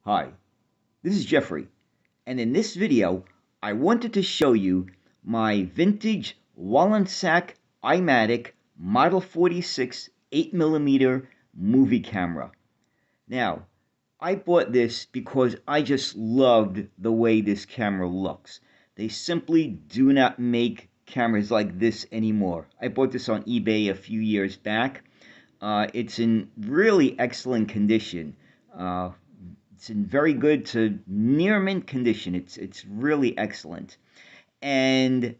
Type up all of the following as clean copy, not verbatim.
Hi, this is Jeffrey, and in this video, I wanted to show you my vintage Wollensak Eye-Matic Model 46 8mm movie camera. Now, I bought this because I just loved the way this camera looks. They simply do not make cameras like this anymore. I bought this on eBay a few years back. It's in really excellent condition. It's in very good to near mint condition. It's really excellent. And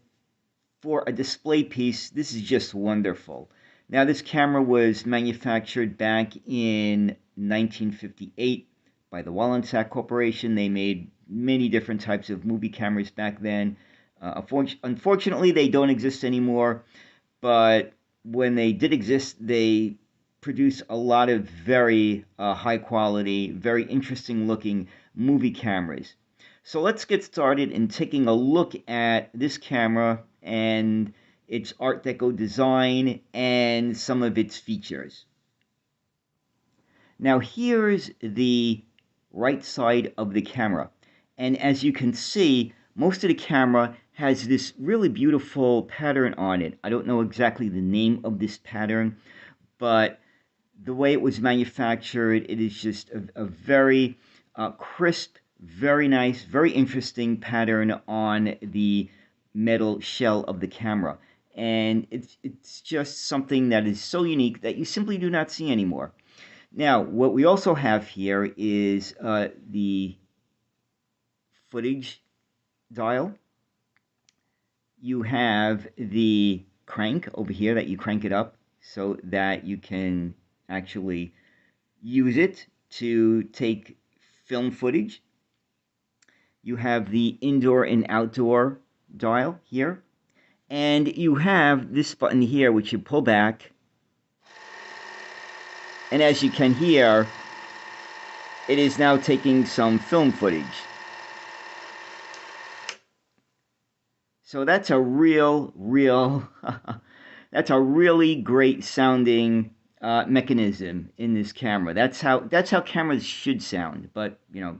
for a display piece, this is just wonderful. Now, this camera was manufactured back in 1958 by the Wollensak Corporation. They made many different types of movie cameras back then. Unfortunately, they don't exist anymore, but when they did exist, they produce a lot of very high quality, very interesting looking movie cameras. So let's get started in taking a look at this camera and its Art Deco design and some of its features. Now here's the right side of the camera, and as you can see, most of the camera has this really beautiful pattern on it. I don't know exactly the name of this pattern, but the way it was manufactured, it is just a very crisp, very nice, very interesting pattern on the metal shell of the camera. And it's just something that is so unique that you simply do not see anymore. Now, what we also have here is the footage dial. You have the crank over here that you crank it up so that you can actually use it to take film footage. You have the indoor and outdoor dial here. And you have this button here, which you pull back. And as you can hear, it is now taking some film footage. So that's a that's a really great sounding mechanism in this camera. That's how cameras should sound. But you know,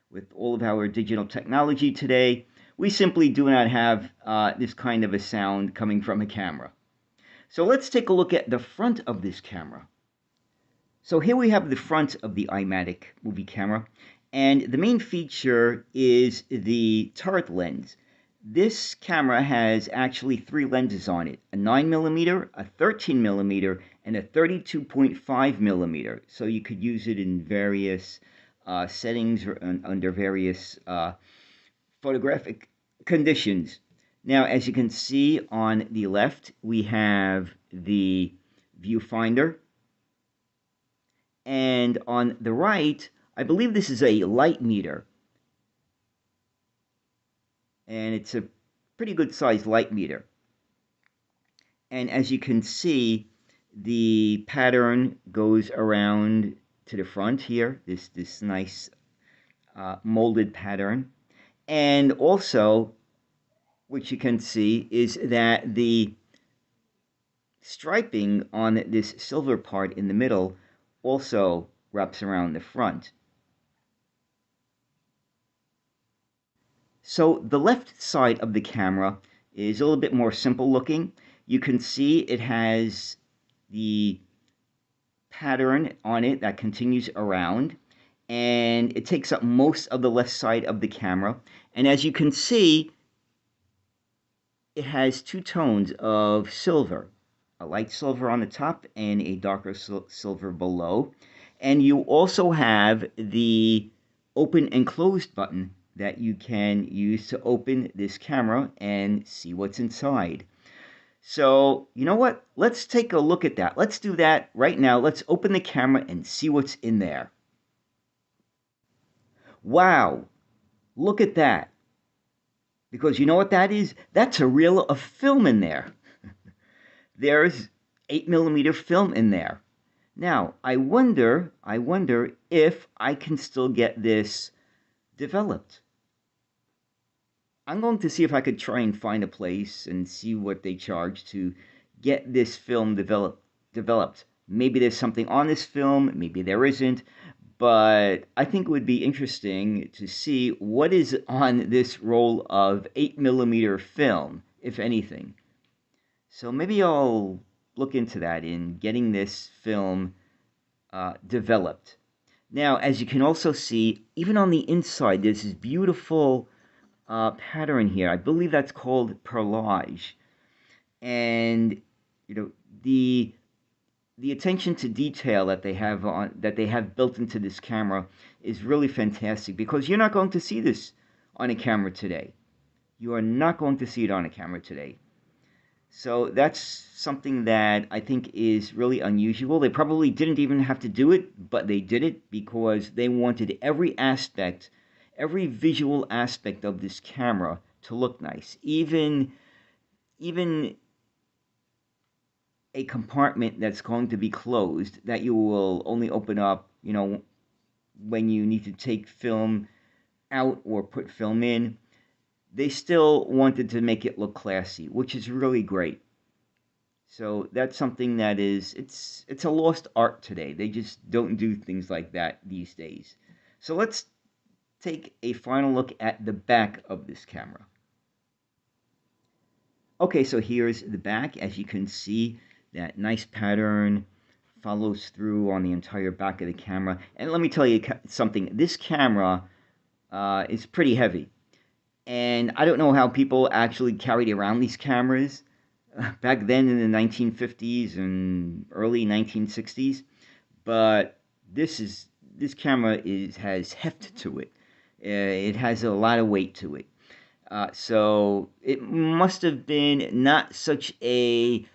with all of our digital technology today, we simply do not have this kind of a sound coming from a camera. So let's take a look at the front of this camera. So here we have the front of the Eye-Matic movie camera, and the main feature is the turret lens. This camera has actually three lenses on it, a 9mm, a 13mm, and a 32.5mm. So you could use it in various settings or under various photographic conditions. Now, as you can see on the left, we have the viewfinder. And on the right, I believe this is a light meter. And it's a pretty good sized light meter. And as you can see, the pattern goes around to the front here, this nice molded pattern. And also, which you can see, is that the striping on this silver part in the middle also wraps around the front. So the left side of the camera is a little bit more simple looking. You can see it has the pattern on it that continues around, and it takes up most of the left side of the camera. And as you can see, it has two tones of silver, a light silver on the top and a darker silver below. And you also have the open and closed button that you can use to open this camera and see what's inside. So, you know what? Let's take a look at that. Let's do that right now. Let's open the camera and see what's in there. Wow, look at that. Because you know what that is? That's a reel of film in there. There's 8mm film in there. Now, I wonder if I can still get this developed. I'm going to see if I could try and find a place and see what they charge to get this film developed. Maybe there's something on this film, maybe there isn't, but I think it would be interesting to see what is on this roll of 8mm film, if anything. So maybe I'll look into that in getting this film developed. Now, as you can also see, even on the inside, there's this beautiful pattern here. I believe that's called perlage, and you know the the attention to detail that they have built into this camera is really fantastic, because you're not going to see this on a camera today. You are not going to see it on a camera today. So that's something that I think is really unusual. They probably didn't even have to do it, but they did it because they wanted every aspect, every visual aspect of this camera to look nice. Even a compartment that's going to be closed, that you will only open up, when you need to take film out or put film in, they still wanted to make it look classy, which is really great. So that's something that it's a lost art today. They just don't do things like that these days. So let's take a final look at the back of this camera. Okay, so here's the back. As you can see, that nice pattern follows through on the entire back of the camera. And let me tell you something. This camera is pretty heavy. And I don't know how people actually carried around these cameras back then in the 1950s and early 1960s. But this camera has heft to it. It has a lot of weight to it. So it must have been not such a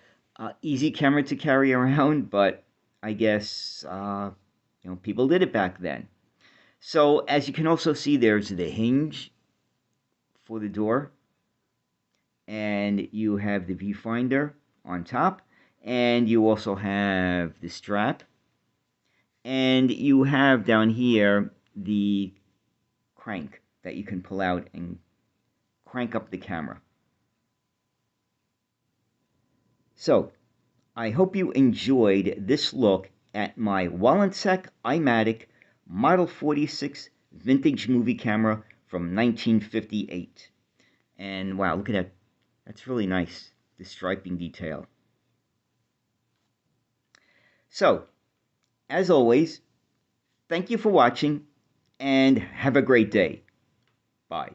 easy camera to carry around, but I guess people did it back then. So as you can also see, there's the hinge for the door, and you have the viewfinder on top, and you also have the strap, and you have down here the crank that you can pull out and crank up the camera. So I hope you enjoyed this look at my Wollensak Eye-Matic Model 46 vintage movie camera from 1958. And wow, look at that. That's really nice, the striping detail. So, as always, thank you for watching, and have a great day. Bye.